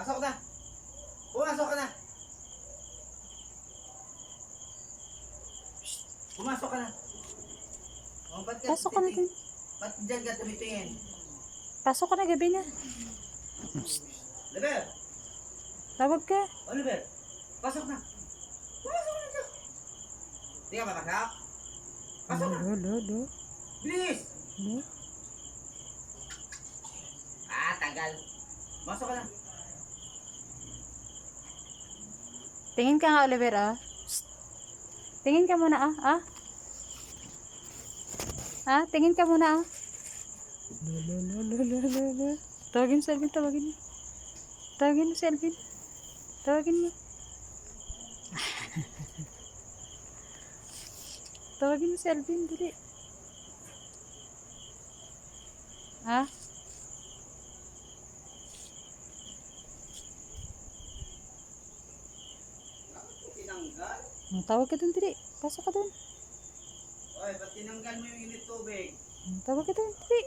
Pumasok na. Pumasok ka na. Pumasok ka na. Oh, ba't ka Pasok ka na din. Ba't dyan ka tumitingin? Pasok ka na, gabi na. Oliver! Tawag ka. Oliver! Pasok na. Pumasok na dyan. Di ka papasok? Pasok na. Lo. Bilis! Tagal. Pasok ka na. Tingin ka nga, Oliver, ah. Psst. Tingin ka muna, ah. Tingin ka muna, ah. Lo. Tawagin mo si Alvin, tawagin mo. Tawagin mo si Alvin. Tawagin mo. Tawagin mo si Alvin, dali. Tinanggal? Tawag ka dun, dali. Pasok ka dun. Oy, ba't tinanggal mo yung init tubig? Tawag ka dun, dali.